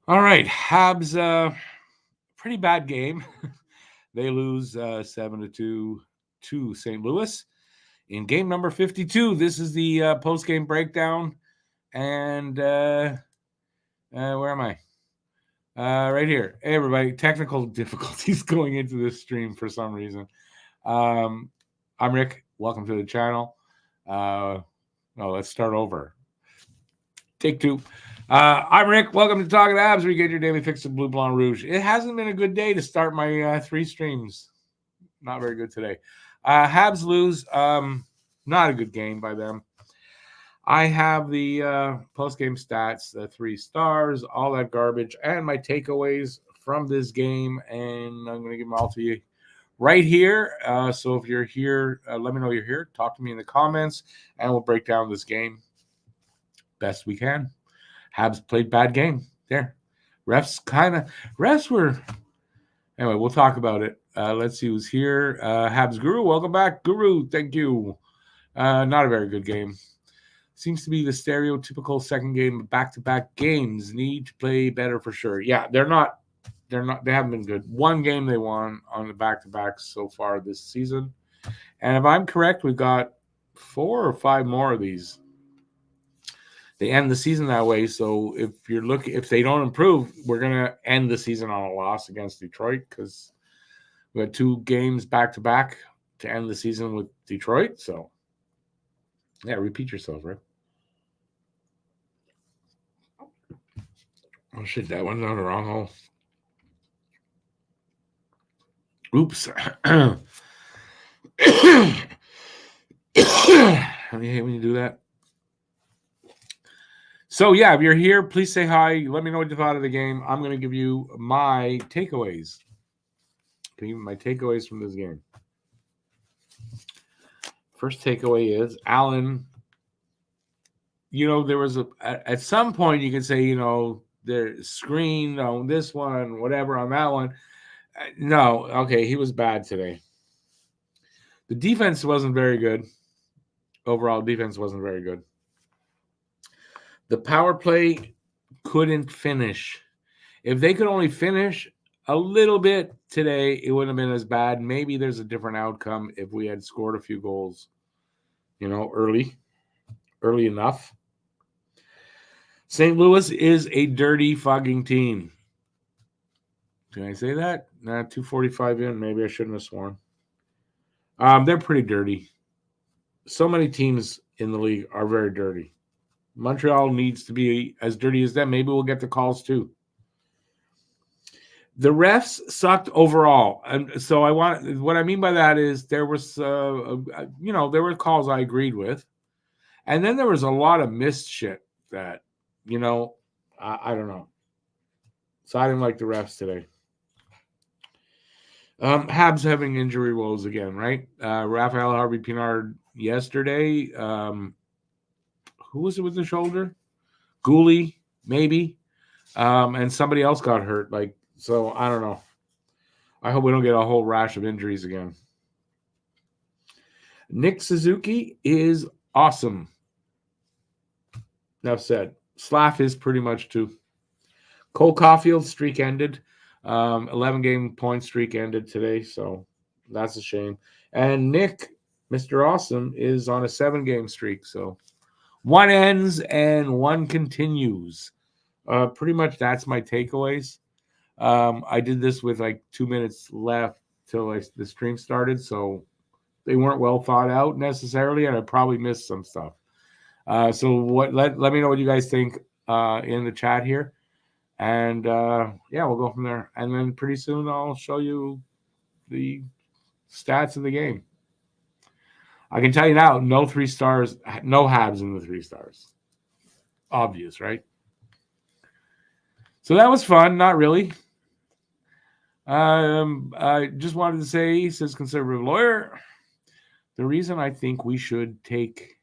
All right, Habs, pretty bad game. They lose 7-2 to St. Louis in game number 52. This is the post-game breakdown. And where am I? Right here. Hey, everybody. Technical difficulties going into this stream for some reason. I'm Rick. Welcome to the channel. Let's start over. Take two. I'm Rick. Welcome to Talking Habs, where you get your daily fix of Blue, Blanc, Rouge. It hasn't been a good day to start my 3 streams. Not very good today. Habs lose. Not a good game by them. I have the post-game stats, the 3 stars, all that garbage, and my takeaways from this game, and I'm going to give them all to you right here. So if you're here, let me know you're here. Talk to me in the comments, and we'll break down this game best we can. Habs played bad game. There. Refs were... Anyway, we'll talk about it. Let's see who's here. Habs Guru, welcome back. Guru, thank you. Not a very good game. Seems to be the stereotypical second game of back-to-back games. Need to play better for sure. Yeah, they haven't been good. One game they won on the back-to-backs so far this season. And if I'm correct, we've got 4 or 5 more of these. They end the season that way. So if they don't improve, we're gonna end the season on a loss against Detroit because we had 2 games back-to-back to end the season with Detroit. So yeah, repeat yourself, right? Oh shit, that went down the wrong hole. Oops. I hate when you do that. So yeah, if you're here, please say hi. Let me know what you thought of the game. I'm going to give you my takeaways. My takeaways from this game. First takeaway is Allen. There was at some point you could say, they're screened on this one, whatever on that one. No, okay, he was bad today. The defense wasn't very good. Overall, defense wasn't very good. The power play couldn't finish. If they could only finish a little bit today, it wouldn't have been as bad. Maybe there's a different outcome if we had scored a few goals, early enough. St. Louis is a dirty fucking team. Can I say that? 2:45 in. Maybe I shouldn't have sworn. They're pretty dirty. So many teams in the league are very dirty. Montreal needs to be as dirty as them. Maybe we'll get the calls too. The refs sucked overall, and so what I mean by that is there was, there were calls I agreed with, and then there was a lot of missed shit that, I don't know. So I didn't like the refs today. Habs having injury woes again, right? Raphael Harvey-Pinard yesterday. Who was it with the shoulder? Gooley, maybe. And somebody else got hurt. So I don't know. I hope we don't get a whole rash of injuries again. Nick Suzuki is awesome. Enough said. Slav is pretty much too. Cole Caulfield's streak ended. 11-game point streak ended today, so that's a shame. And Nick, Mr. Awesome, is on a 7-game streak, so one ends and one continues. Pretty much that's my takeaways. I did this with 2 minutes left till the stream started, so they weren't well thought out necessarily, and I probably missed some stuff. So let me know what you guys think in the chat here. And we'll go from there. And then pretty soon I'll show you the stats of the game. I can tell you now, no 3 stars, no Habs in the 3 stars. Obvious, right? So that was fun. Not really. I just wanted to say, says conservative lawyer, the reason I think we should take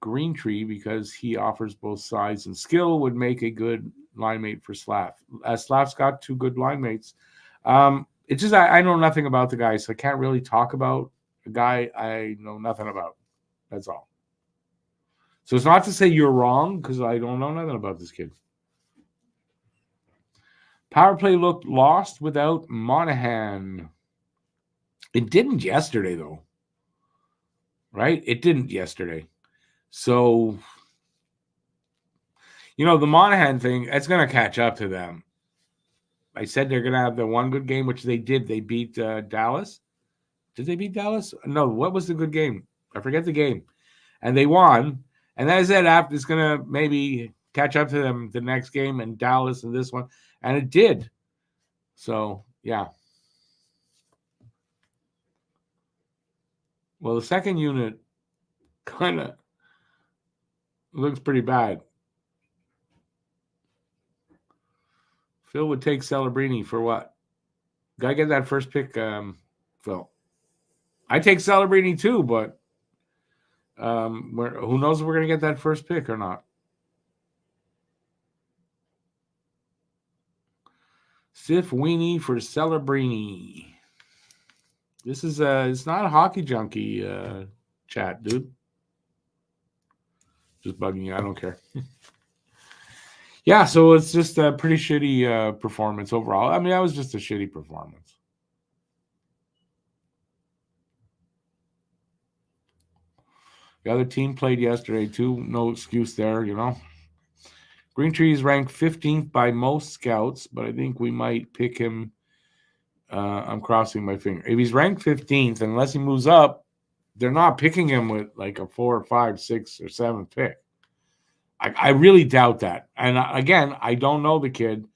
Green Tree because he offers both sides and skill would make a good line mate for Slav. Slav's got 2 good line mates. It's just I know nothing about the guy, so I can't really talk about a guy I know nothing about. That's all. So it's not to say you're wrong because I don't know nothing about this kid. Power play looked lost without Monahan. It didn't yesterday, though. Right? It didn't yesterday. So, the Monahan thing, it's going to catch up to them. I said they're going to have the one good game, which they did. They beat Dallas. Did they beat Dallas? No, what was the good game? I forget the game. And they won. And then I said after it's going to maybe catch up to them the next game and Dallas and this one. And it did. So, yeah. Well, the second unit kind of looks pretty bad. Phil would take Celebrini for what? Gotta get that first pick, Phil. I take Celebrini too, but who knows if we're going to get that first pick or not. Sif Weenie for Celebrini. This is it's not a hockey junkie chat, dude. Just bugging you. I don't care. Yeah, so it's just a pretty shitty performance overall. I mean, that was just a shitty performance. The other team played yesterday, too. No excuse there, Green Tree is ranked 15th by most scouts, but I think we might pick him. I'm crossing my finger. If he's ranked 15th, unless he moves up, they're not picking him with like a 4 or 5, 6 or 7 pick. I really doubt that. And again, I don't know the kid,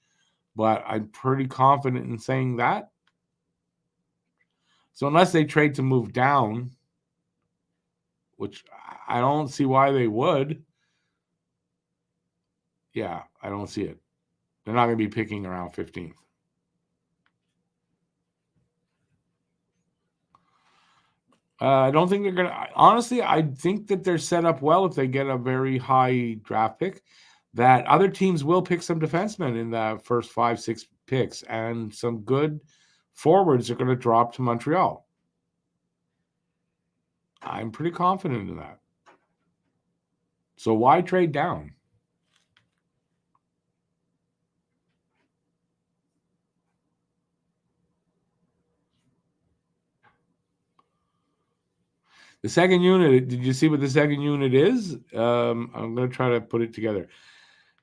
but I'm pretty confident in saying that. So unless they trade to move down, which I don't see why they would. Yeah, I don't see it. They're not going to be picking around 15th. I don't think they're going to. Honestly, I think that they're set up well if they get a very high draft pick, that other teams will pick some defensemen in the first 5, 6 picks, and some good forwards are going to drop to Montreal. I'm pretty confident in that. So why trade down? The second unit, did you see what the second unit is? I'm going to try to put it together.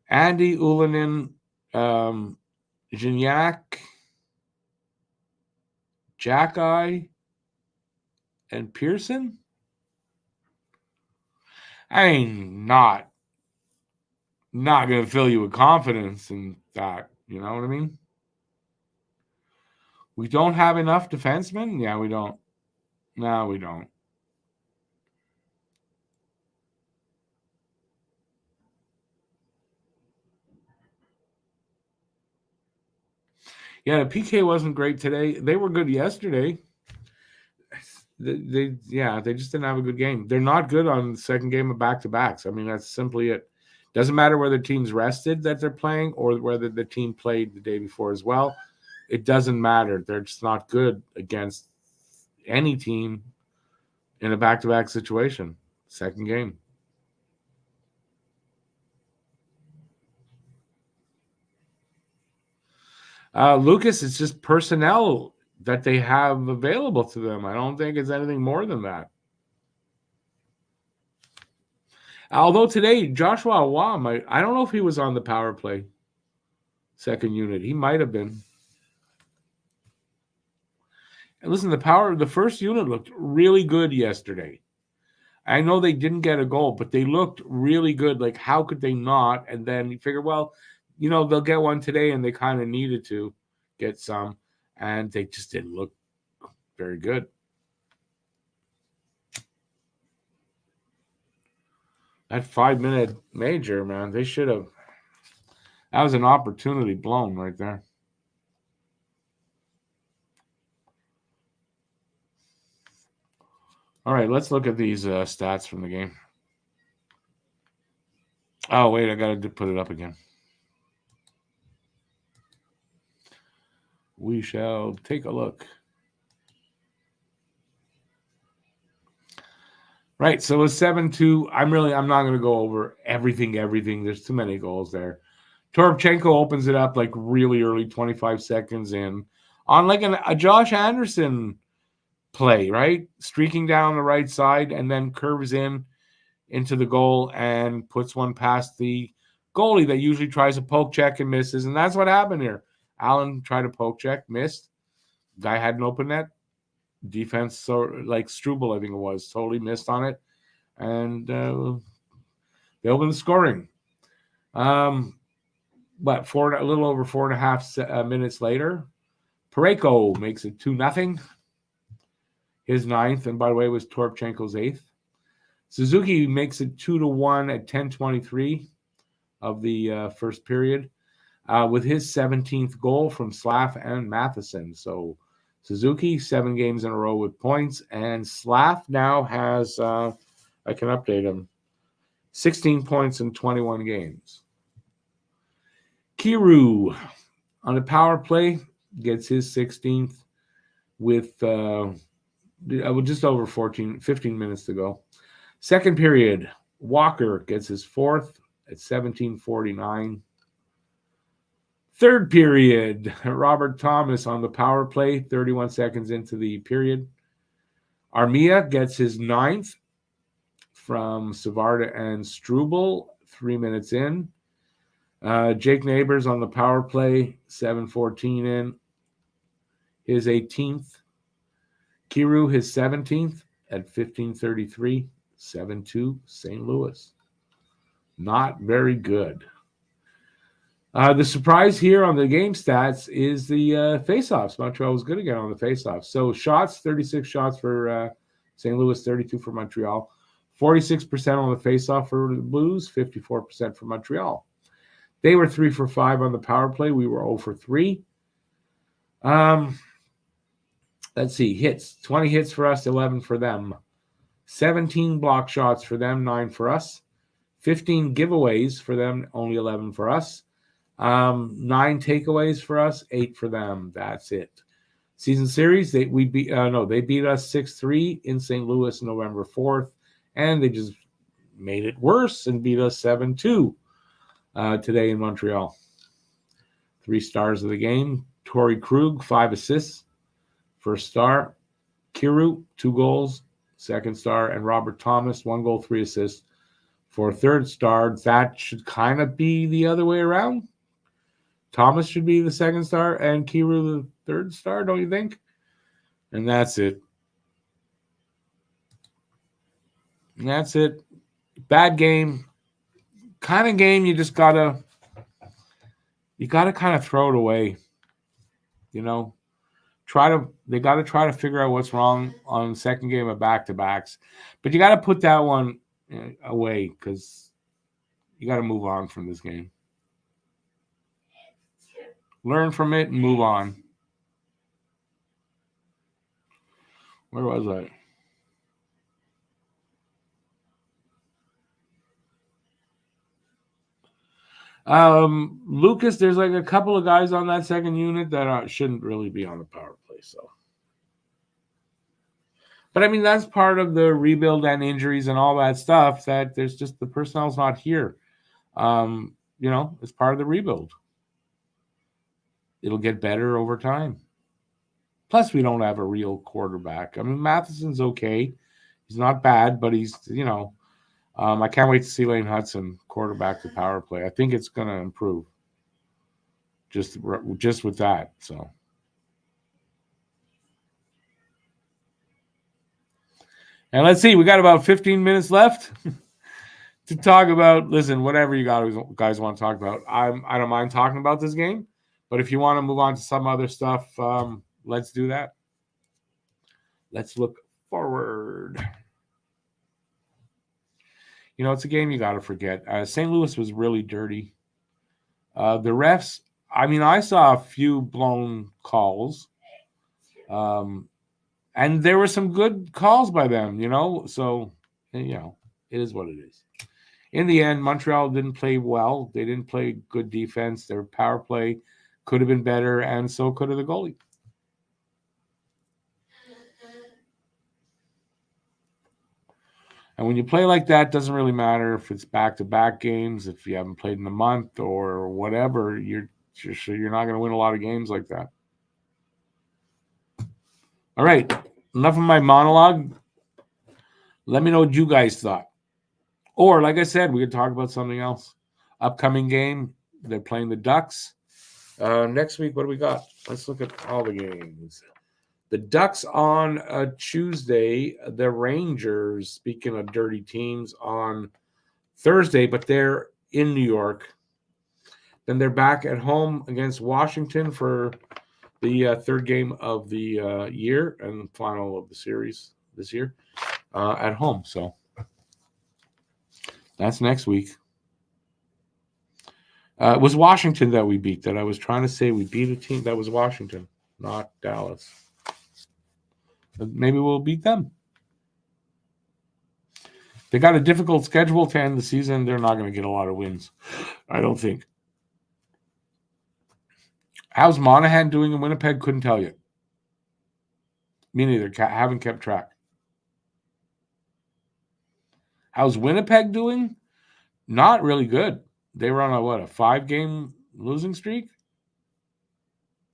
Andy Ullinen, Gignac, Jack-Eye, and Pearson? I mean, not going to fill you with confidence in that. You know what I mean? We don't have enough defensemen? Yeah, we don't. No, we don't. Yeah, the PK wasn't great today. They were good yesterday. They just didn't have a good game. They're not good on the second game of back-to-backs. I mean, that's simply it. Doesn't matter whether the team's rested that they're playing or whether the team played the day before as well. It doesn't matter. They're just not good against any team in a back-to-back situation. Second game. Lucas, it's just personnel that they have available to them. I don't think it's anything more than that. Although today, Joshua Awa, I don't know if he was on the power play second unit. He might have been. And listen, the first unit looked really good yesterday. I know they didn't get a goal, but they looked really good. Like, how could they not? And then you figure, well, they'll get one today, and they kind of needed to get some, and they just didn't look very good. That 5-minute major, man, they should have. That was an opportunity blown right there. All right, let's look at these stats from the game. Oh, wait, I got to put it up again. We shall take a look. Right, so it's 7-2. I'm not going to go over everything. There's too many goals there. Toropchenko opens it up like really early, 25 seconds in, on like a Josh Anderson play, right? Streaking down the right side and then curves into the goal and puts one past the goalie that usually tries a poke check and misses. And that's what happened here. Allen tried a poke check, missed. Guy had an open net. Defense, so like Struble, I think it was, totally missed on it. And they opened the scoring. But a little over 4.5 minutes later, Parayko makes it 2-0. His 9th, and by the way, was Toropchenko's 8th. Suzuki makes it 2-1 at 10:23 of the first period, with his 17th goal from Slav and Matheson. So Suzuki, 7 games in a row with points, and Slav now has, I can update him, 16 points in 21 games. Kiru on the power play gets his 16th with just over 15 minutes to go. Second period, Walker gets his 4th at 17:49. Third period, Robert Thomas on the power play, 31 seconds into the period. Armia gets his 9th from Savarda and Struble, 3 minutes in. Jake Neighbors on the power play, 7:14 in, his 18th. Kiru, his 17th at 15:33, 7-2, St. Louis. Not very good. The surprise here on the game stats is the faceoffs. Montreal was good again on the faceoffs. So shots, 36 shots for St. Louis, 32 for Montreal. 46% on the faceoff for the Blues, 54% for Montreal. They were 3 for 5 on the power play. We were 0 for 3. Let's see, hits. 20 hits for us, 11 for them. 17 block shots for them, 9 for us. 15 giveaways for them, only 11 for us. 9 takeaways for us, 8 for them. That's it. Season series, they beat us 6-3 in St. Louis November 4th, and they just made it worse and beat us 7-2 today in Montreal. 3 stars of the game. Torrey Krug, 5 assists. First star. Kiru, 2 goals. Second star. And Robert Thomas, 1 goal, 3 assists for third star. That should kind of be the other way around. Thomas should be the second star and Kiru the third star, don't you think? And that's it. Bad game. Kind of game you just gotta kind of throw it away. You know, they got to try to figure out what's wrong on the second game of back-to-backs. But you got to put that one away because you got to move on from this game. Learn from it and move on. Where was I? Lucas, there's like a couple of guys on that second unit that shouldn't really be on the power play. So, but I mean, that's part of the rebuild and injuries and all that stuff, that there's just the personnel's not here. It's part of the rebuild. It'll get better over time. Plus, we don't have a real quarterback. I mean, Matheson's okay. He's not bad, but he's, I can't wait to see Lane Hudson quarterback the power play. I think it's going to improve just with that. So, and let's see. We got about 15 minutes left to talk about. Listen, whatever you guys want to talk about. I don't mind talking about this game, but if you want to move on to some other stuff, let's do that. Let's look forward. It's a game you got to forget. St. Louis was really dirty. The refs, I mean, I saw a few blown calls. And there were some good calls by them, So, it is what it is. In the end, Montreal didn't play well. They didn't play good defense. Their power play could have been better, and so could have the goalie. And when you play like that, it doesn't really matter if it's back-to-back games, if you haven't played in a month or whatever. You're not going to win a lot of games like that. All right, enough of my monologue. Let me know what you guys thought. Or, like I said, we could talk about something else. Upcoming game, they're playing the Ducks. Next week, what do we got? Let's look at all the games. The Ducks on a Tuesday. The Rangers, speaking of dirty teams, on Thursday, but they're in New York. Then they're back at home against Washington for the third game of the year and final of the series this year at home. So that's next week. It was Washington that we beat. That I was trying to say we beat a team. That was Washington, not Dallas. But maybe we'll beat them. They got a difficult schedule to end the season. They're not going to get a lot of wins, I don't think. How's Monahan doing in Winnipeg? Couldn't tell you. Me neither. Haven't kept track. How's Winnipeg doing? Not really good. They were on a 5-game losing streak?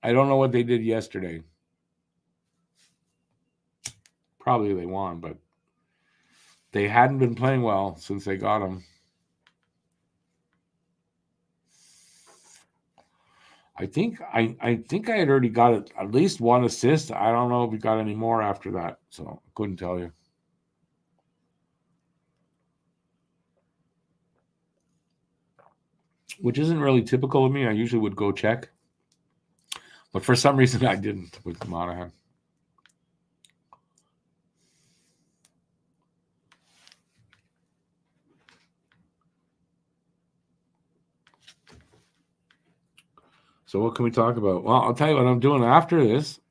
I don't know what they did yesterday. Probably they won, but they hadn't been playing well since they got him. I think I had already got at least one assist. I don't know if we got any more after that, so I couldn't tell you. Which isn't really typical of me. I usually would go check. But for some reason, I didn't with Monahan. So what can we talk about? Well, I'll tell you what I'm doing after this.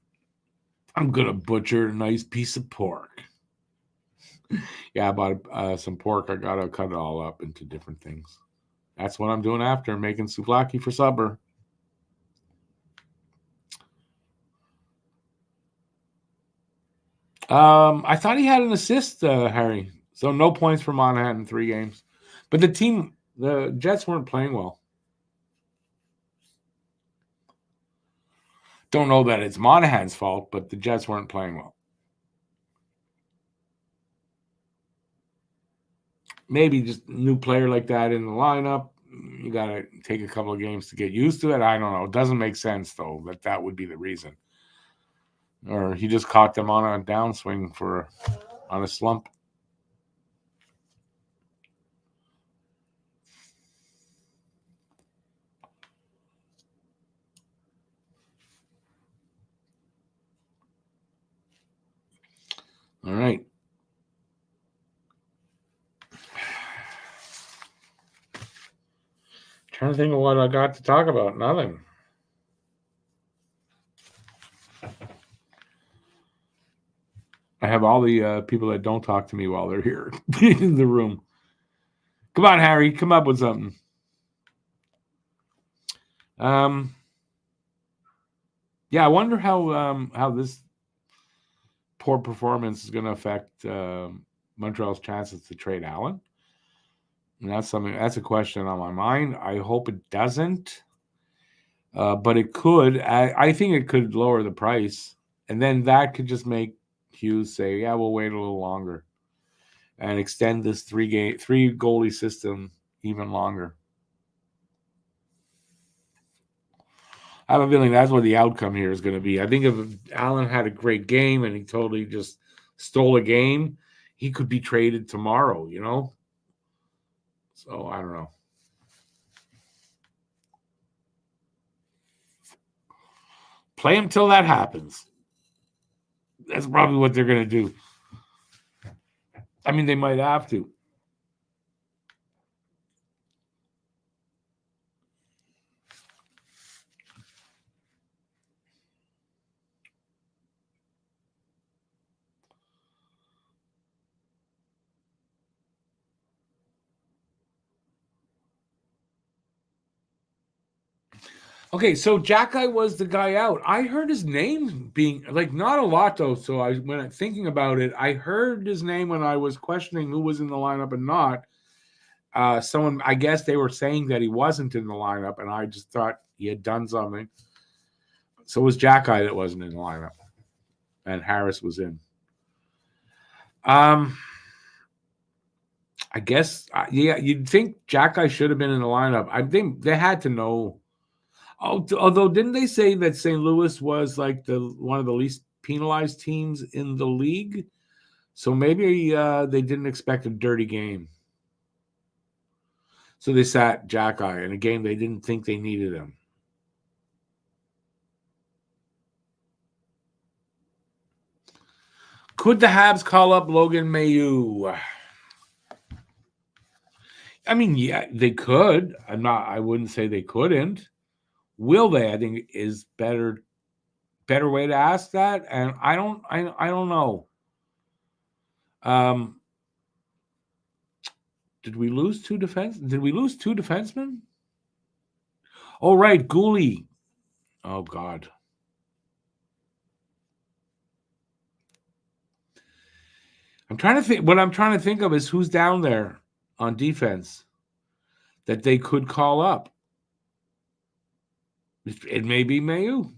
I'm going to butcher a nice piece of pork. Yeah, I bought some pork. I got to cut it all up into different things. That's what I'm doing after, making souvlaki for supper. I thought he had an assist, Harry. So no points for Monahan in 3 games. But the Jets weren't playing well. Don't know that it's Monahan's fault, but the Jets weren't playing well. Maybe just a new player like that in the lineup. You got to take a couple of games to get used to it. I don't know. It doesn't make sense, though, that would be the reason. Or he just caught them on a downswing on a slump. All right. Trying to think of what I got to talk about. Nothing. I have all the people that don't talk to me while they're here in the room. Come on, Harry. Come up with something. Yeah, I wonder how this poor performance is going to affect Montreal's chances to trade Allen. And that's a question on my mind. I hope it doesn't, but it could. I think it could lower the price, and then that could just make Hughes say, "Yeah, we'll wait a little longer and extend this 3 goalie system even longer." I have a feeling that's what the outcome here is going to be. I think if Allen had a great game and he totally just stole a game, he could be traded tomorrow, So I don't know. Play him till that happens. That's probably what they're going to do. I mean, they might have to. Okay, so Jack-Eye was the guy out. I heard his name being like not a lot though. So when I'm thinking about it, I heard his name when I was questioning who was in the lineup and not. Someone, I guess they were saying that he wasn't in the lineup, and I just thought he had done something. So it was Jack-Eye that wasn't in the lineup, and Harris was in. I guess, yeah, you'd think Jack-Eye should have been in the lineup. I think they had to know. Although, didn't they say that St. Louis was like one of the least penalized teams in the league? So maybe they didn't expect a dirty game. So they sat Jack-Eye in a game they didn't think they needed him. Could the Habs call up Logan Mailloux? I mean, yeah, they could. I wouldn't say they couldn't. Will they? I think is better way to ask that. And I don't know. Did we lose two defensemen? Oh, right, Gooley. Oh God. What I'm trying to think of is who's down there on defense that they could call up. It may be Mailloux.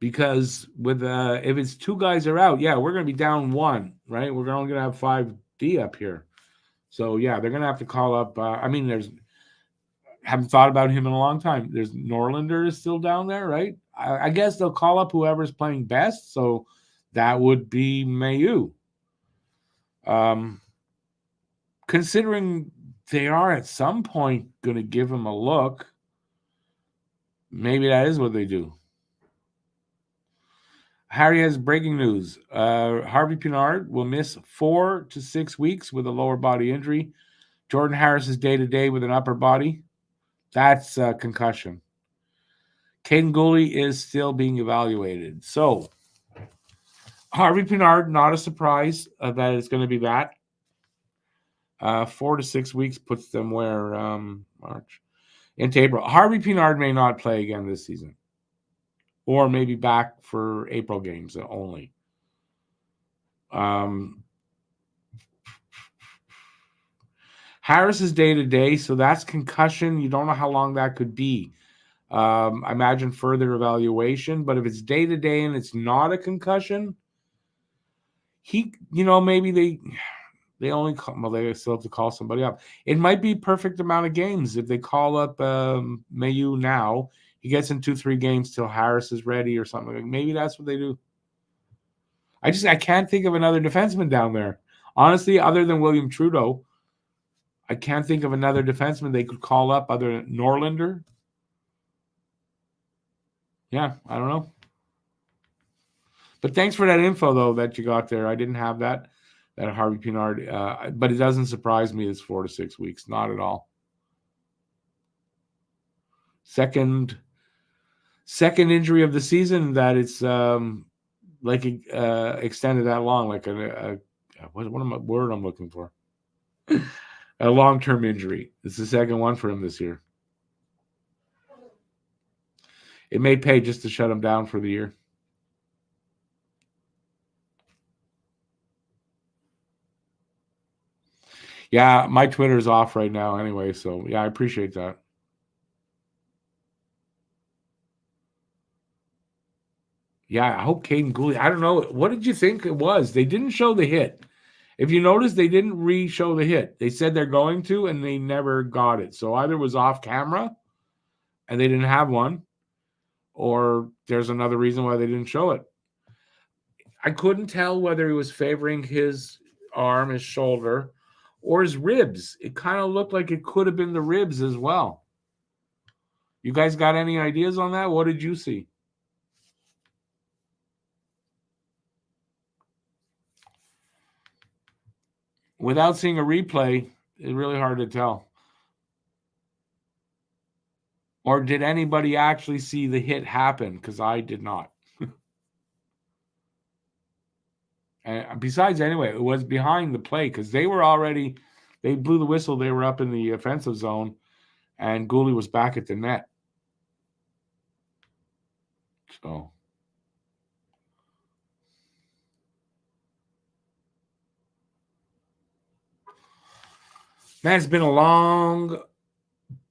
Because with if it's two guys are out, yeah, we're going to be down one, right? We're only going to have 5D up here. So, yeah, they're going to have to call up. Haven't thought about him in a long time. There's Norlinder is still down there, right? I guess they'll call up whoever's playing best. So that would be Mailloux. Considering they are at some point going to give him a look, maybe that is what they do. Harry has breaking news. Harvey Pinard will miss 4 to 6 weeks with a lower body injury. Jordan Harris is day-to-day with an upper body. That's a concussion. Caden Gooley is still being evaluated. So, Harvey Pinard, not a surprise that it's going to be that. 4 to 6 weeks puts them where March into April. Harvey Pinard may not play again this season. Or maybe back for April games only. Harris is day-to-day, so that's concussion. You don't know how long that could be. I imagine further evaluation, but if it's day-to-day and it's not a concussion, maybe they only call, well, they still have to call somebody up. It might be perfect amount of games. If they call up Mailloux now, he gets in 2-3 games till Harris is ready or something. Maybe that's what they do. I can't think of another defenseman down there. Honestly, other than William Trudeau, I can't think of another defenseman they could call up other than Norlinder. Yeah, I don't know. But thanks for that info, though, that you got there. I didn't have that Harvey Pinard. But it doesn't surprise me it's 4 to 6 weeks. Not at all. Second injury of the season that it's extended that long, like what am I word I'm looking for? A long-term injury. It's the second one for him this year. It may pay just to shut him down for the year. Yeah, my Twitter's off right now anyway, so yeah, I appreciate that. Yeah, I hope Caden Gooley. I don't know. What did you think it was? They didn't show the hit. If you notice, they didn't re-show the hit. They said they're going to, and they never got it. So either it was off camera, and they didn't have one, or there's another reason why they didn't show it. I couldn't tell whether he was favoring his arm, his shoulder, or his ribs. It kind of looked like it could have been the ribs as well. You guys got any ideas on that? What did you see? Without seeing a replay, it's really hard to tell. Or did anybody actually see the hit happen? Because I did not. And besides, anyway, it was behind the play because they were already they blew the whistle. They were up in the offensive zone, and Gooley was back at the net. So, man, it's been a long,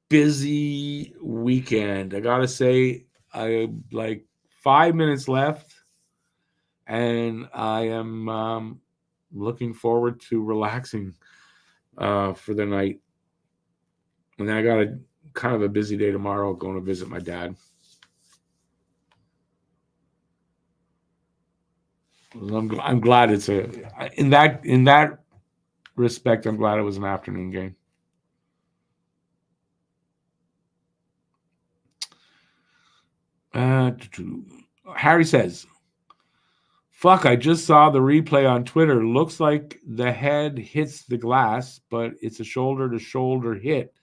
busy weekend. I gotta say, I like 5 minutes left, and I am looking forward to relaxing for the night. And then I got a kind of a busy day tomorrow, going to visit my dad. I'm glad it's in that respect. I'm glad it was an afternoon game. Harry says, "Fuck! I just saw the replay on Twitter. Looks like the head hits the glass, but it's a shoulder-to-shoulder hit.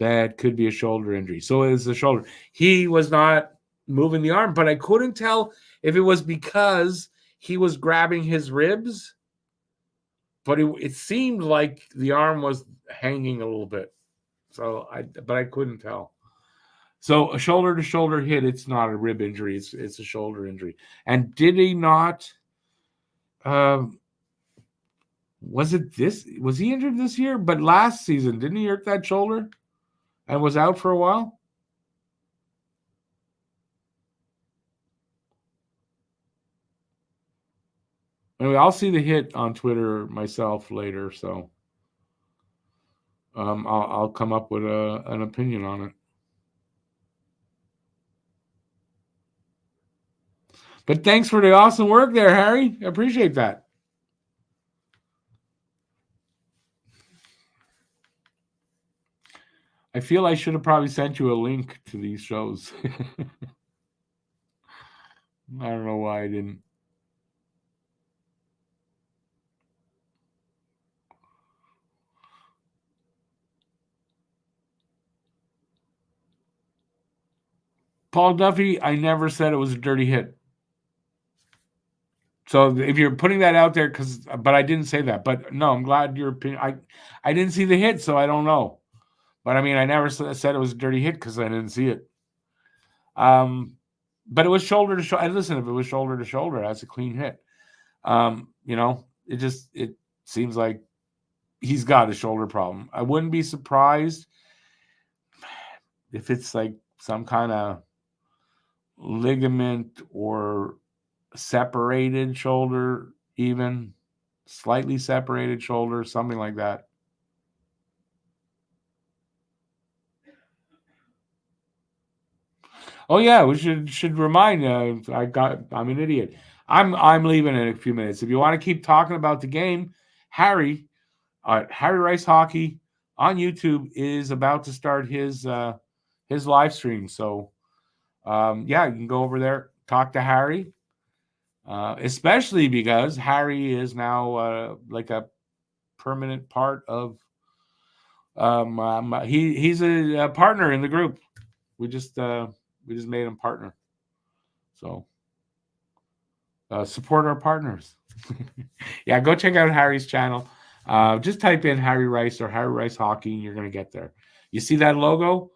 That could be a shoulder injury. So it's the shoulder. He was not moving the arm, but I couldn't tell if it was because he was grabbing his ribs, but it seemed like the arm was hanging a little bit. So I couldn't tell. So a shoulder-to-shoulder hit, it's not a rib injury. It's a shoulder injury. And did he not? Was he injured this year? But last season, didn't he hurt that shoulder and was out for a while? Anyway, I'll see the hit on Twitter myself later, so I'll come up with an opinion on it. But thanks for the awesome work there, Harry. I appreciate that. I feel I should have probably sent you a link to these shows. I don't know why I didn't. Paul Duffy, I never said it was a dirty hit. So if you're putting that out there, but I didn't say that. But no, I'm glad your opinion. I didn't see the hit, so I don't know. But I mean, I never said it was a dirty hit because I didn't see it. But it was shoulder to shoulder. Listen, if it was shoulder to shoulder, that's a clean hit. It seems like he's got a shoulder problem. I wouldn't be surprised if it's like some kind of ligament or separated shoulder, even slightly separated shoulder, something like that. Oh yeah, we should remind. I'm an idiot. I'm leaving in a few minutes. If you want to keep talking about the game, Harry Rice Hockey on YouTube is about to start his live stream. So you can go over there, talk to Harry. Especially because Harry is now like a permanent part of. He's a partner in the group. We just made him partner. So support our partners. Yeah, go check out Harry's channel. Just type in Harry Rice or Harry Rice Hockey, and you're gonna get there. You see that logo?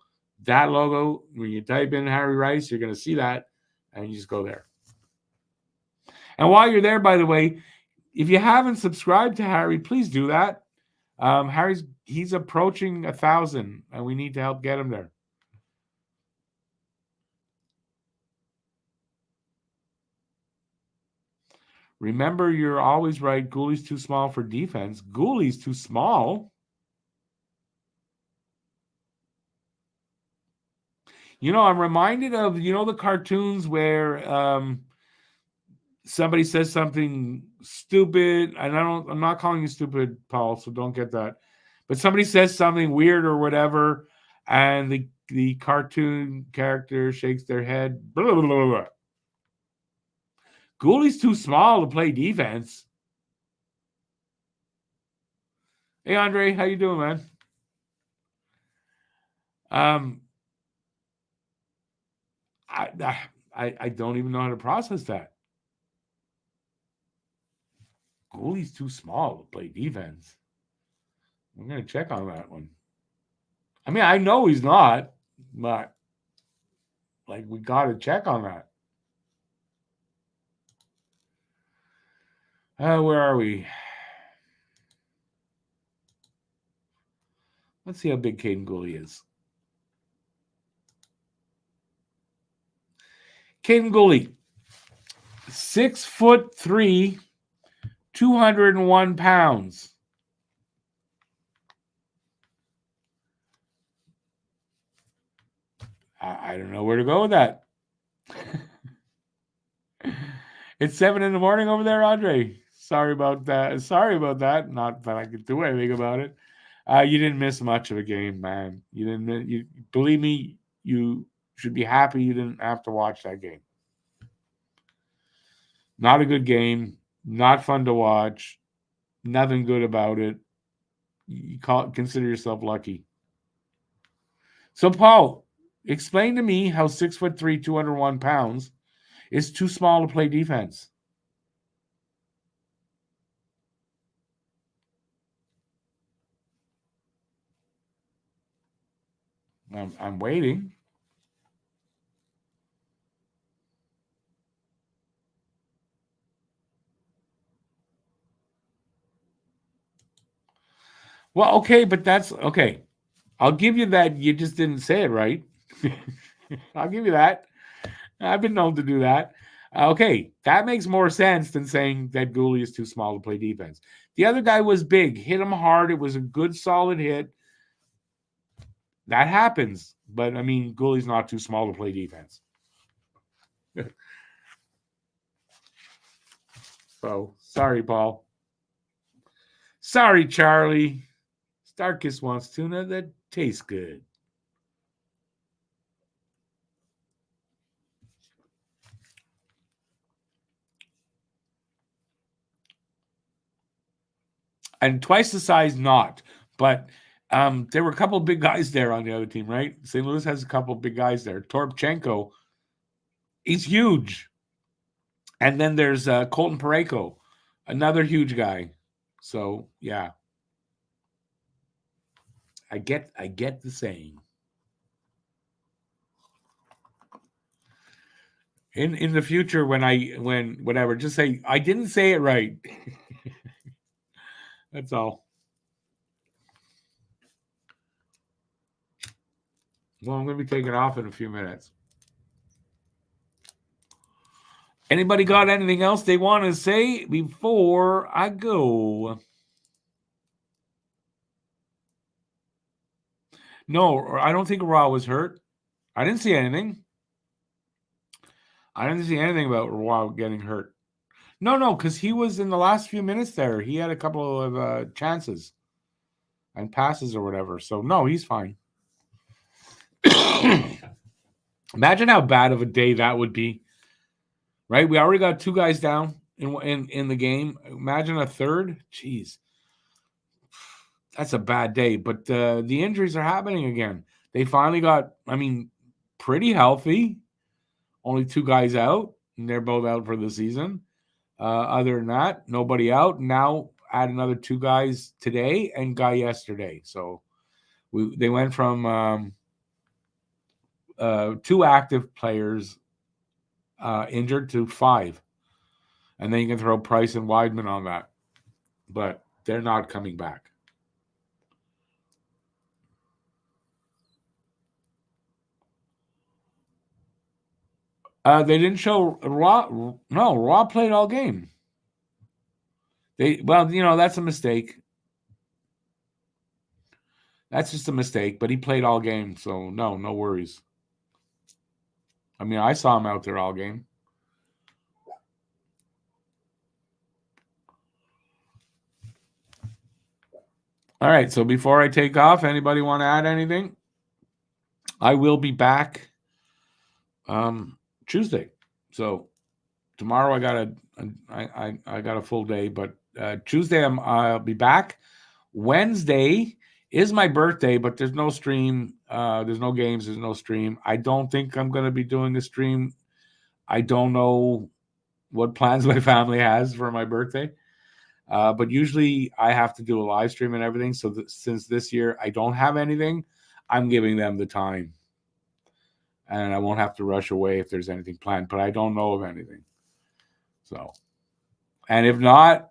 That logo. When you type in Harry Rice, you're gonna see that, and you just go there. And while you're there, by the way, if you haven't subscribed to Harry, please do that. He's approaching 1,000, and we need to help get him there. Remember, you're always right. Gooley's too small for defense. Gooley's too small. I'm reminded of, the cartoons where somebody says something stupid, and I'm not calling you stupid, Paul, so don't get that. But somebody says something weird or whatever, and the cartoon character shakes their head. Blah, blah, blah, blah. Gooley's too small to play defense. Hey, Andre, how you doing, man? I don't even know how to process that. Gooley's too small to play defense. I'm going to check on that one. I mean, I know he's not, but like we got to check on that. Where are we? Let's see how big Caden Gooley is. Caden Gooley, 6'3", 201 pounds. I don't know where to go with that. It's 7 a.m. over there, Andre. Sorry about that. Not that I could do anything about it. You didn't miss much of a game, man. You didn't. You believe me. You should be happy you didn't have to watch that game. Not a good game. Not fun to watch. Nothing good about it. You consider yourself lucky. So, Paul, explain to me how 6'3", 201 pounds is too small to play defense. I'm waiting. Well, okay, but that's okay. I'll give you that. You just didn't say it right. I'll give you that. I've been known to do that. Okay, that makes more sense than saying that Gooley is too small to play defense. The other guy was big, hit him hard. It was a good, solid hit. That happens. But, I mean, Gooley's not too small to play defense. So, sorry, Paul. Sorry, Charlie. Starkist wants tuna that tastes good. And twice the size, not. But there were a couple of big guys there on the other team, right? St. Louis has a couple of big guys there. Toropchenko, he's huge. And then there's Colton Parayko, another huge guy. So, yeah. I get the saying. In the future, when whatever, just say I didn't say it right. That's all. Well, I'm going to be taking off in a few minutes. Anybody got anything else they want to say before I go? No, I don't think Roy was hurt. I didn't see anything. I didn't see anything about Roy getting hurt. No, because he was in the last few minutes there. He had a couple of chances and passes or whatever. So, no, he's fine. Imagine how bad of a day that would be, right? We already got two guys down in the game. Imagine a third. Jeez. That's a bad day. But the injuries are happening again. They finally got, pretty healthy. Only two guys out, and they're both out for the season. Other than that, nobody out. Now add another two guys today and guy yesterday. So they went from two active players injured to five. And then you can throw Price and Weidman on that. But they're not coming back. They didn't show Raw. No, Raw played all game. That's a mistake. That's just a mistake, but he played all game, so no worries. I saw him out there all game. All right, so before I take off, anybody want to add anything? I will be back Tuesday. So tomorrow I got a full day, but Tuesday I'll be back. Wednesday is my birthday, but there's no stream. There's no games. There's no stream. I don't think I'm going to be doing the stream. I don't know what plans my family has for my birthday. But usually I have to do a live stream and everything. So since this year I don't have anything, I'm giving them the time. And I won't have to rush away if there's anything planned. But I don't know of anything. So, and if not,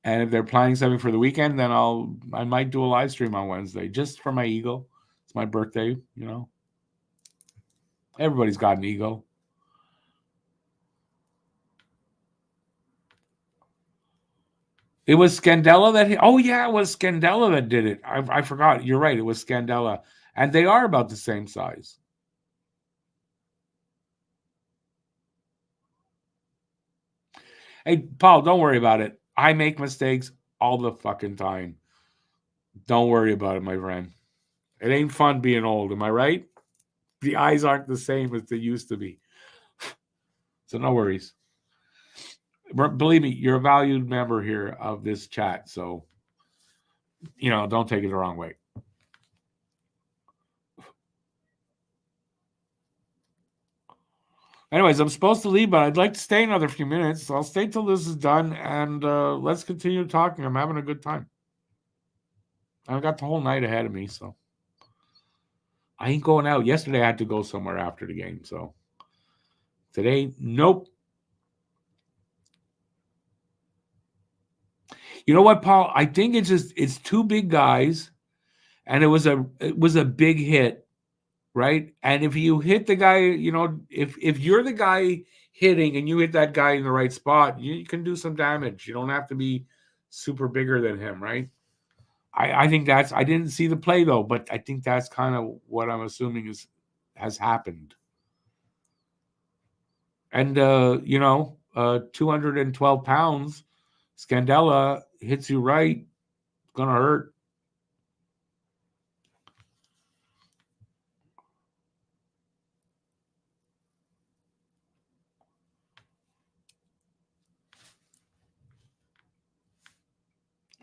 and if they're planning something for the weekend, then I might do a live stream on Wednesday just for my ego. It's my birthday, you know. Everybody's got an ego. It was Scandella that it was Scandella that did it. I forgot. You're right. It was Scandella. And they are about the same size. Hey, Paul, don't worry about it. I make mistakes all the fucking time. Don't worry about it, my friend. It ain't fun being old. Am I right? The eyes aren't the same as they used to be. So no worries. Believe me, you're a valued member here of this chat. So, don't take it the wrong way. Anyways, I'm supposed to leave, but I'd like to stay another few minutes. So I'll stay till this is done, and let's continue talking. I'm having a good time. I've got the whole night ahead of me, so I ain't going out. Yesterday, I had to go somewhere after the game, so today, nope. You know what, Paul? I think it's two big guys, and it was a big hit, right? And if you hit the guy, if you're the guy hitting and you hit that guy in the right spot, you can do some damage. You don't have to be super bigger than him, right? I think I didn't see the play though, but I think that's kind of what I'm assuming has happened. And 212 pounds, Scandella hits you right, it's gonna hurt.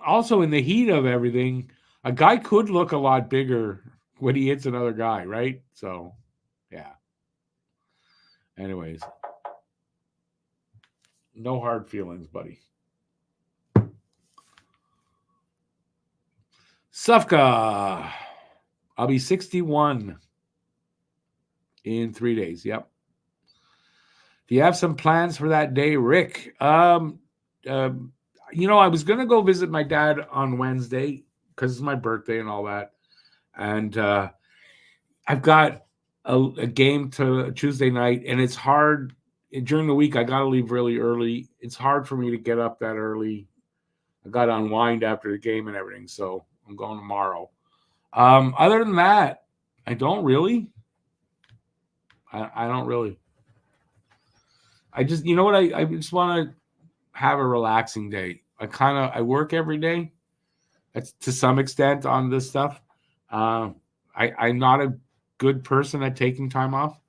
Also, in the heat of everything, a guy could look a lot bigger when he hits another guy, right? So, yeah. Anyways, no hard feelings, buddy. Sufka. I'll be 61 in 3 days. Yep. Do you have some plans for that day, Rick? I was going to go visit my dad on Wednesday because it's my birthday and all that. And I've got a game to Tuesday night, and it's hard. During the week, I got to leave really early. It's hard for me to get up that early. I got to unwind after the game and everything, so I'm going tomorrow. Other than that, I don't really. I don't really. I just, you know what? I just want to have a relaxing day. I work every day. That's to some extent on this stuff. I'm not a good person at taking time off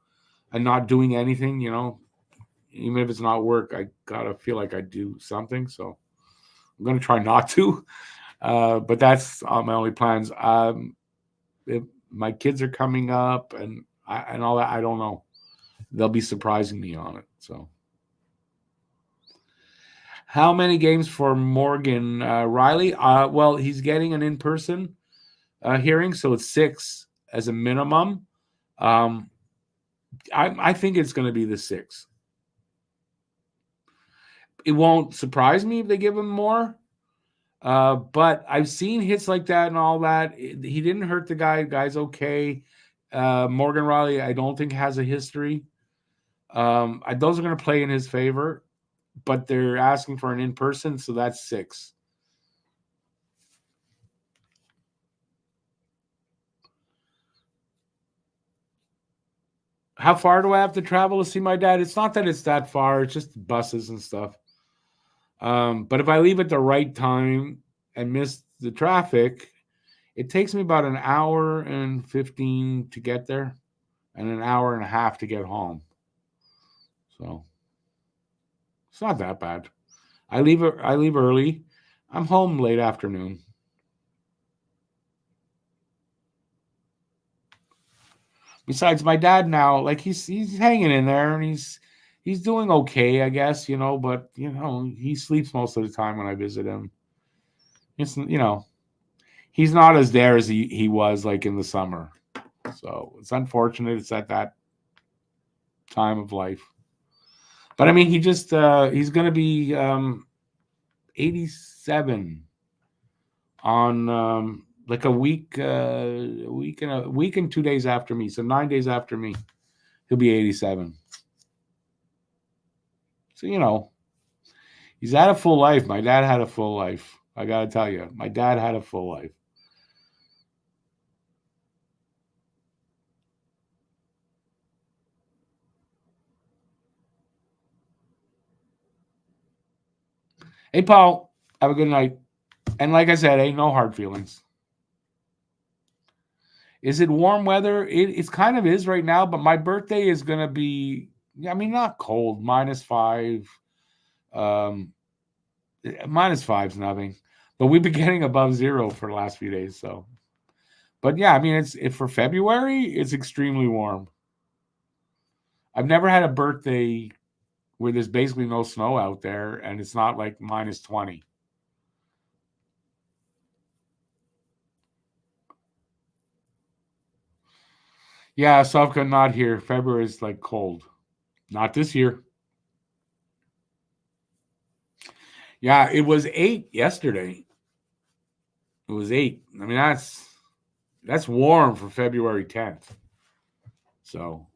and not doing anything. Even if it's not work, I gotta feel like I do something. So I'm gonna try not to. But that's my only plans. If my kids are coming up and all that, I don't know. They'll be surprising me on it. So. How many games for Morgan Riley? Well, he's getting an in-person hearing, so it's 6 as a minimum. I think it's going to be the 6. It won't surprise me if they give him more, but I've seen hits like that and all that. He didn't hurt the guy. The guy's okay. Morgan Riley, I don't think has a history. Those are going to play in his favor. But they're asking for an in-person, so that's 6. How far do I have to travel to see my dad? It's not that it's that far. It's just buses and stuff. But if I leave at the right time and miss the traffic, it takes me about an hour and 15 to get there and an hour and a half to get home. So it's not that bad. I leave early. I'm home late afternoon. Besides, my dad now, like he's hanging in there and he's doing okay, I guess, but he sleeps most of the time when I visit him. It's he's not as there as he was like in the summer. So it's unfortunate it's at that time of life. But I mean he's gonna be 87 on like a week and 2 days after me. So 9 days after me, he'll be 87. So he's had a full life. My dad had a full life. I gotta tell you, my dad had a full life. Hey, Paul, have a good night. And like I said, ain't no hard feelings. Is it warm weather? It kind of is right now, but my birthday is going to be, I mean, not cold, -5. -5's nothing. But we've been getting above 0 for the last few days. So, but yeah, I mean, for February, it's extremely warm. I've never had a birthday where there's basically no snow out there and it's not like -20. Yeah, Sovka, not here. February is like cold. Not this year. Yeah, it was 8 yesterday. It was 8. I mean, that's warm for February 10th. So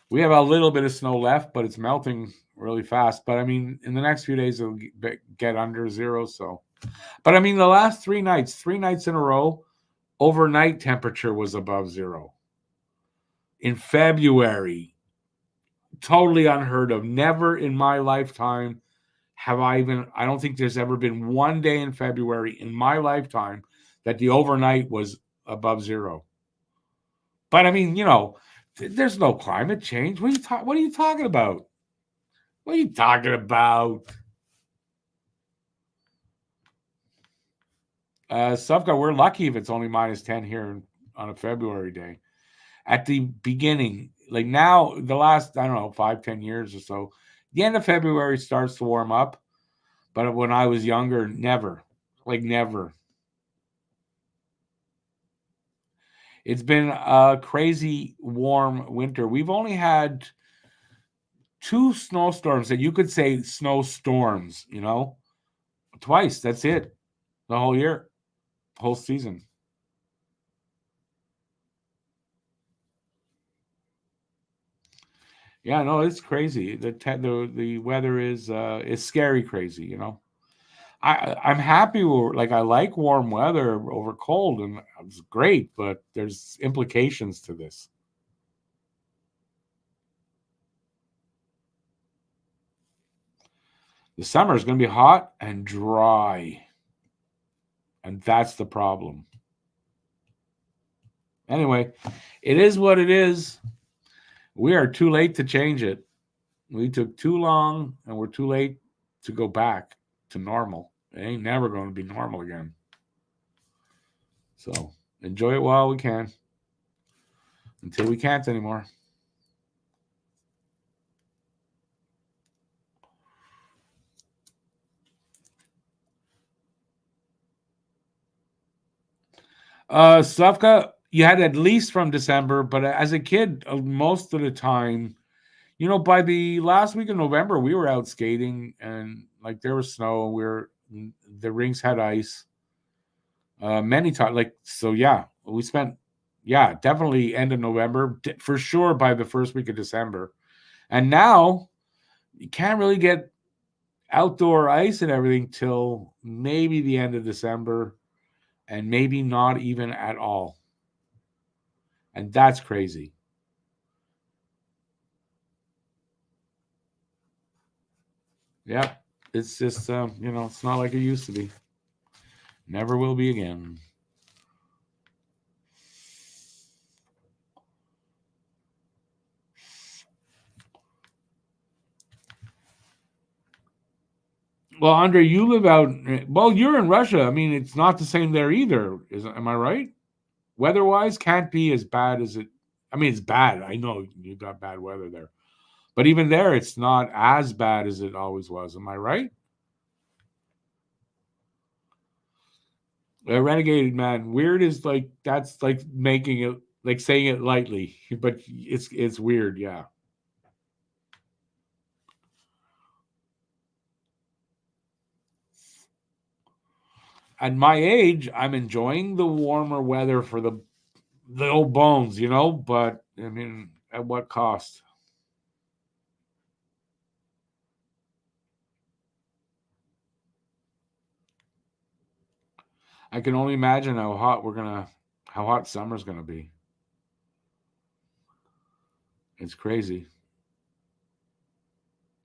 we have a little bit of snow left, but it's melting really fast. But I mean, in the next few days, it'll get under 0. So, but I mean, the last 3 nights in a row, overnight temperature was above 0. In February, totally unheard of. Never in my lifetime I don't think there's ever been one day in February in my lifetime that the overnight was above 0. But I mean, there's no climate change. What are you talking about? What are you talking about? Sufka, we're lucky if it's only -10 here on a February day. At the beginning, like now, the last, I don't know, 5-10 years or so, the end of February starts to warm up. But when I was younger, never. Like never. It's been a crazy warm winter. We've only had 2 snowstorms that you could say snowstorms, twice. That's it. The whole year, whole season. Yeah, no, it's crazy. The weather is scary crazy, I'm happy I like warm weather over cold, and it's great, but there's implications to this. The summer is going to be hot and dry, and that's the problem. Anyway, it is what it is. We are too late to change it. We took too long, and we're too late to go back to normal. It ain't never going to be normal again. So enjoy it while we can, until we can't anymore. Slavka, you had at least from December, but as a kid, most of the time, by the last week of November, we were out skating and there was snow. The rinks had ice. Many times, yeah, we spent, definitely end of November for sure by the first week of December. And now you can't really get outdoor ice and everything till maybe the end of December, and maybe not even at all. And that's crazy. Yeah, it's just, it's not like it used to be. Never will be again. Well, Andre, you live out. Well, you're in Russia. I mean, it's not the same there either. Am I right? Weather-wise, can't be as bad as it. I mean, it's bad. I know you got bad weather there, But even there, it's not as bad as it always was. Am I right? Renegade man, weird is like that's like making it like saying it lightly, but it's weird, yeah. At my age, I'm enjoying the warmer weather for the old bones, but I mean, at what cost? I can only imagine how hot summer's gonna be. It's crazy.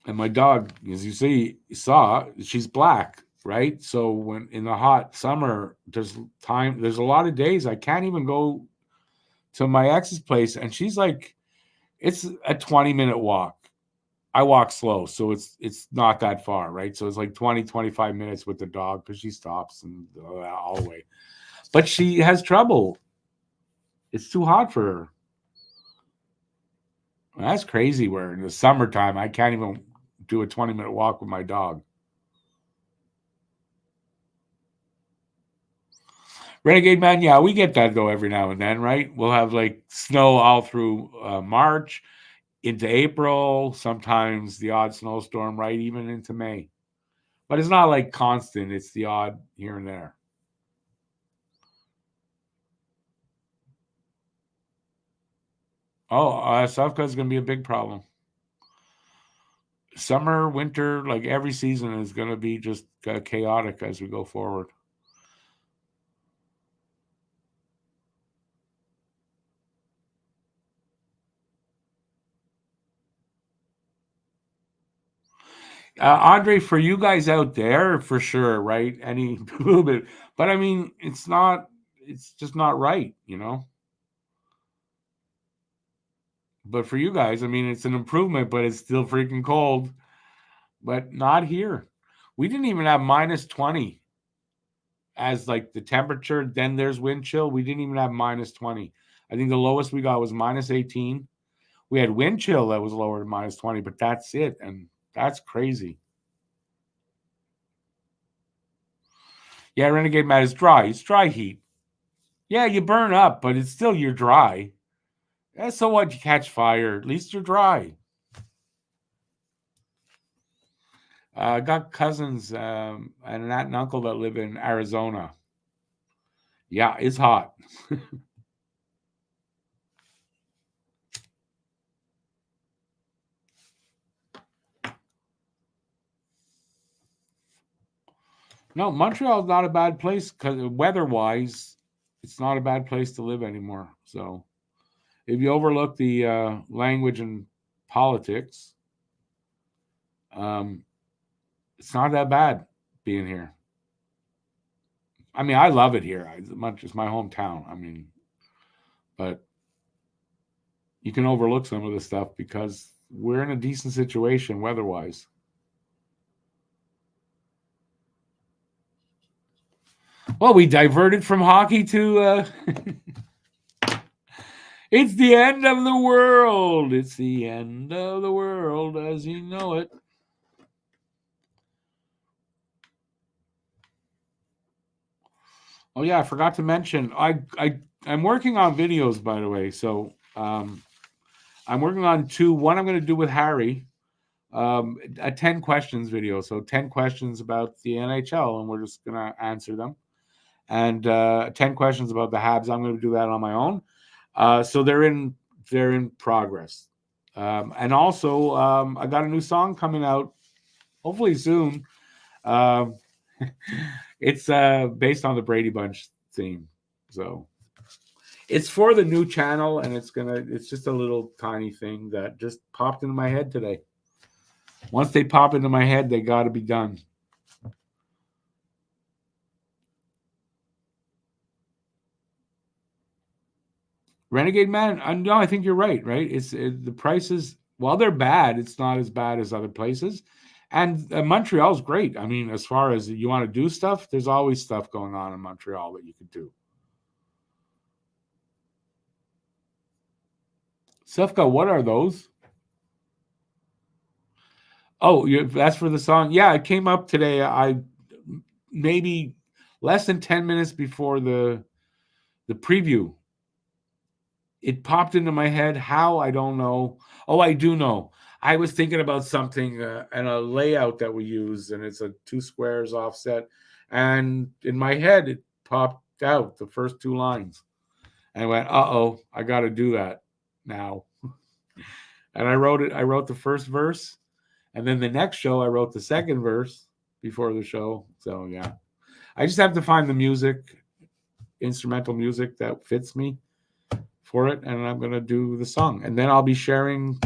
And my dog, as you saw, she's black, right? So when in the hot summer, there's a lot of days I can't even go to my ex's place, and she's like, it's a 20-minute walk. I walk slow, so it's not that far, right? So it's like 20-25 minutes with the dog because she stops and all the way. But she has trouble. It's too hot for her. That's crazy. Where in the summertime, I can't even do a 20-minute walk with my dog. Renegade man, yeah, we get that though every now and then, right? We'll have like snow all through March into April, sometimes the odd snowstorm, right? Even into May. But it's not like constant, it's the odd here and there. Oh, Sufka is going to be a big problem. Summer, winter, like every season is going to be just chaotic as we go forward. Andre, for you guys out there, for sure, right? Any little bit, but I mean, it's just not right. But for you guys, I mean, it's an improvement, but it's still freaking cold. But not here. We didn't even have -20 as like the temperature. Then there's wind chill. We didn't even have -20. I think the lowest we got was -18. We had wind chill that was lower than -20, but that's it. And that's crazy. Yeah, Renegade Matt is dry. It's dry heat. Yeah, you burn up, but it's still you're dry. Yeah, so what? You catch fire. At least you're dry. I got cousins and an aunt and uncle that live in Arizona. Yeah, it's hot. No, Montreal's not a bad place because weather-wise, it's not a bad place to live anymore. So if you overlook the language and politics, um, it's not that bad being here. I mean, I love it here. It's my hometown. I mean, but you can overlook some of the stuff because we're in a decent situation weather-wise. Well, we diverted from hockey to it's the end of the world. It's the end of the world as you know it. Oh yeah, I forgot to mention. I'm working on videos, by the way. So I'm working on two. One I'm going to do with Harry, a 10 questions video. So 10 questions about the NHL, and we're just going to answer them. And 10 questions about the Habs. I'm going to do that on my own. So they're in progress. And also, I got a new song coming out, hopefully soon. Um, it's based on the Brady Bunch theme, so it's for the new channel, and it's just a little tiny thing that just popped into my head today. Once they pop into my head, they got to be done. Renegade Man, no, I think you're right. Right, the prices. While they're bad, it's not as bad as other places. And Montreal's great. I mean, as far as you want to do stuff, there's always stuff going on in Montreal that you could do. Sefka, what are those? Oh, that's for the song. Yeah, it came up today. I maybe less than 10 minutes before the preview. It popped into my head. How? I don't know. Oh, I do know. I was thinking about something and a layout that we use, and it's a 2 squares offset. And in my head, it popped out the first 2 lines. And I went, uh-oh, I got to do that now. And I wrote it. I wrote the first verse. And then the next show, I wrote the second verse before the show. So, yeah. I just have to find the music, instrumental music that fits me for it, and I'm going to do the song. And then I'll be sharing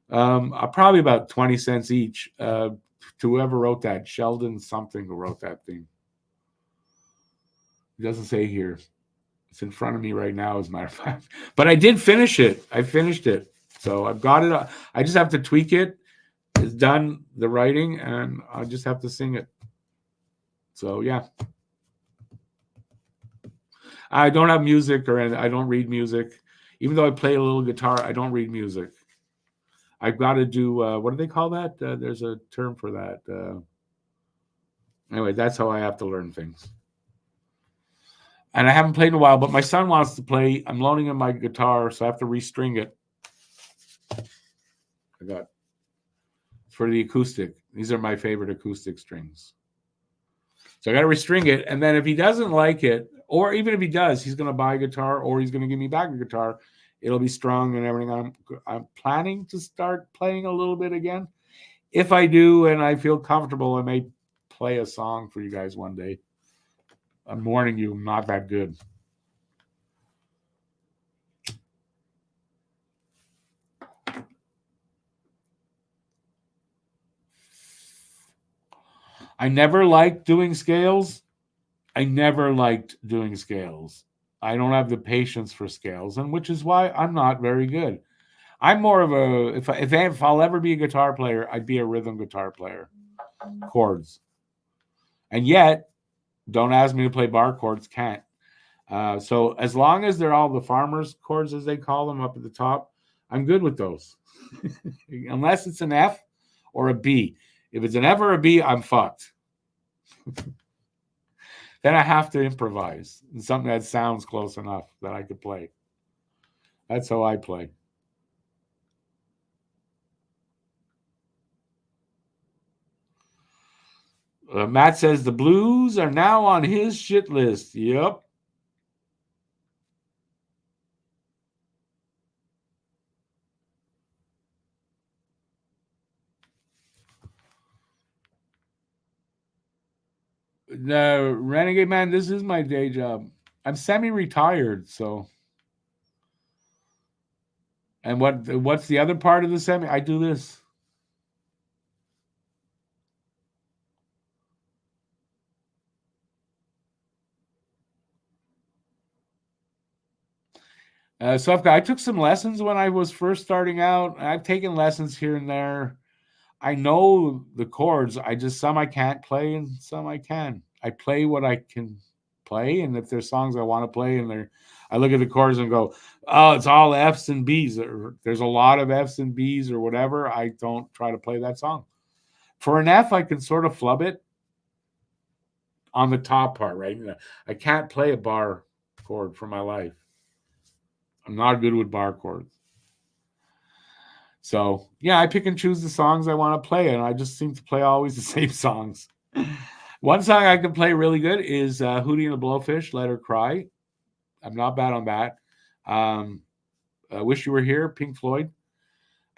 probably about 20 cents each to whoever wrote that. Sheldon something who wrote that thing. It doesn't say here. It's in front of me right now, as a matter of fact. But I did finish it. I finished it. So I've got it. I just have to tweak it. It's done, the writing, and I just have to sing it. So, yeah. I don't have music or I don't read music. Even though I play a little guitar, I don't read music. I've got to do, what do they call that? There's a term for that. Anyway, that's how I have to learn things. And I haven't played in a while, but my son wants to play. I'm loaning him my guitar, so I have to restring it. I got for the acoustic. These are my favorite acoustic strings. So I got to restring it. And then if he doesn't like it, or even if he does, he's going to buy a guitar or he's going to give me back a guitar. It'll be strung and everything. I'm planning to start playing a little bit again. If I do and I feel comfortable, I may play a song for you guys one day. I'm warning you, I'm not that good. I never liked doing scales. I don't have the patience for scales, and which is why I'm not very good. I'm more of a if I'll ever be a guitar player, I'd be a rhythm guitar player, chords. And yet, don't ask me to play bar chords. Can't. So as long as they're all the farmers chords, as they call them, up at the top, I'm good with those. Unless it's an F or a B. If it's an F or a B, I'm fucked. Then I have to improvise something that sounds close enough that I could play. That's how I play. Matt says the Blues are now on his shit list. Yep. No, Renegade Man, this is my day job. I'm semi-retired, so. And what's the other part of the semi? I do this. So I took some lessons when I was first starting out. I've taken lessons here and there. I know the chords. Some I can't play and some I can. I play what I can play, and if there's songs I want to play, I look at the chords and go, oh, it's all F's and B's. Or there's a lot of F's and B's or whatever. I don't try to play that song. For an F, I can sort of flub it on the top part, right? I can't play a bar chord for my life. I'm not good with bar chords. So, yeah, I pick and choose the songs I want to play, and I just seem to play always the same songs. One song I can play really good is Hootie and the Blowfish, Let Her Cry. I'm not bad on that. I Wish You Were Here, Pink Floyd.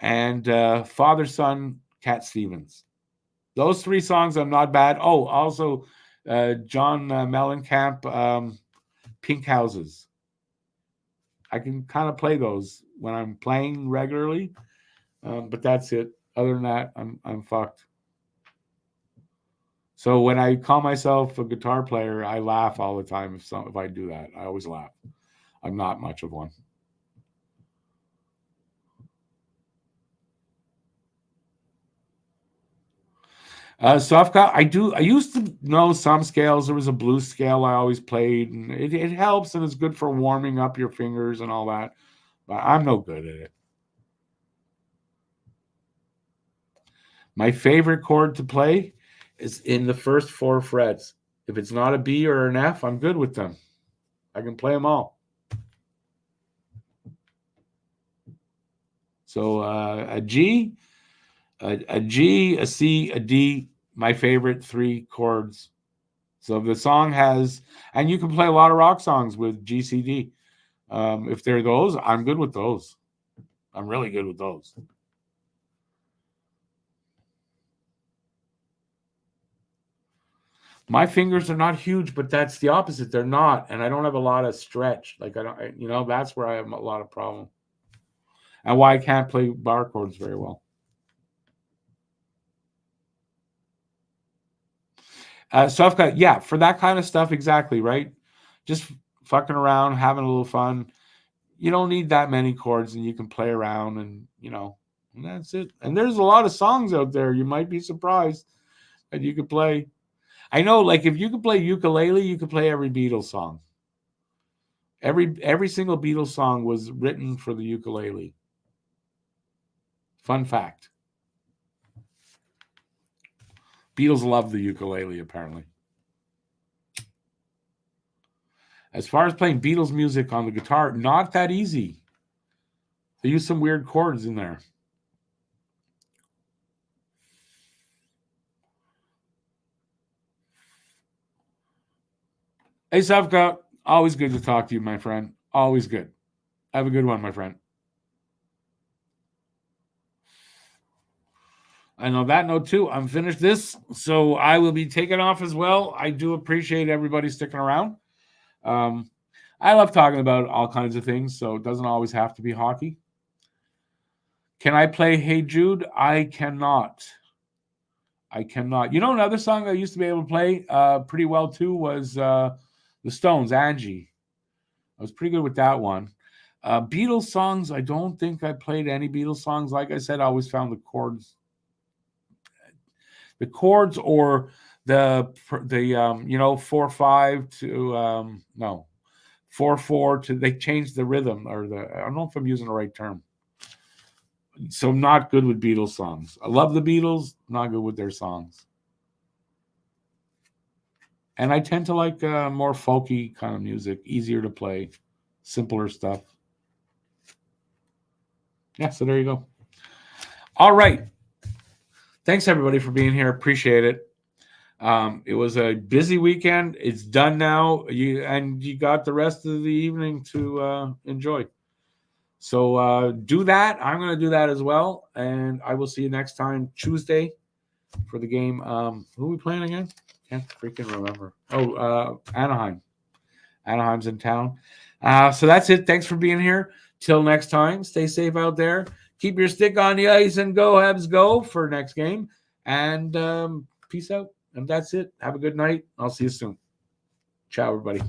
And Father, Son, Cat Stevens. Those 3 songs I'm not bad. Oh, also John Mellencamp, Pink Houses. I can kind of play those when I'm playing regularly, but that's it. Other than that, I'm fucked. So when I call myself a guitar player, I laugh all the time if I do that. I always laugh. I'm not much of one. So I used to know some scales. There was a blues scale I always played, and it helps and it's good for warming up your fingers and all that. But I'm no good at it. My favorite chord to play is in the first 4 frets. If it's not a B or an F, I'm good with them. I can play them all. So a G, a G, a C, a D, my favorite 3 chords. So if the song has, and you can play a lot of rock songs with G, C, D. If they're those, I'm good with those. I'm really good with those. My fingers are not huge, but that's the opposite. They're not, and I don't have a lot of stretch. Like that's where I have a lot of problem, and why I can't play bar chords very well. So I've got, for that kind of stuff, exactly, right? Just fucking around, having a little fun. You don't need that many chords, and you can play around, and and that's it. And there's a lot of songs out there. You might be surprised that you could play. I know, like if you could play ukulele, you could play every Beatles song. Every single Beatles song was written for the ukulele. Fun fact. Beatles love the ukulele, apparently. As far as playing Beatles music on the guitar, not that easy. They use some weird chords in there. Hey, Savka, always good to talk to you, my friend. Always good. Have a good one, my friend. And on that note, too, I'm finished this, so I will be taking off as well. I do appreciate everybody sticking around. I love talking about all kinds of things, so it doesn't always have to be hockey. Can I play Hey Jude? I cannot. Another song I used to be able to play pretty well, too, was the Stones, Angie. I was pretty good with that one. Beatles songs, I don't think I played any Beatles songs. Like I said, I always found the chords or the 4/5 to 4/4 to, they changed the rhythm, or I don't know if I'm using the right term. So I'm not good with Beatles songs. I love the Beatles, not good with their songs. And I tend to like more folky kind of music, easier to play, simpler stuff. Yeah, so there you go. All right. Thanks, everybody, for being here. Appreciate it. It was a busy weekend. It's done now. You got the rest of the evening to enjoy. So do that. I'm going to do that as well. And I will see you next time, Tuesday, for the game. Who are we playing again? Can't freaking remember. Anaheim. Anaheim's in town. So that's it. Thanks for being here. Till next time, stay safe out there. Keep your stick on the ice and go Habs go for next game. And peace out. And that's it. Have a good night. I'll see you soon. Ciao, everybody.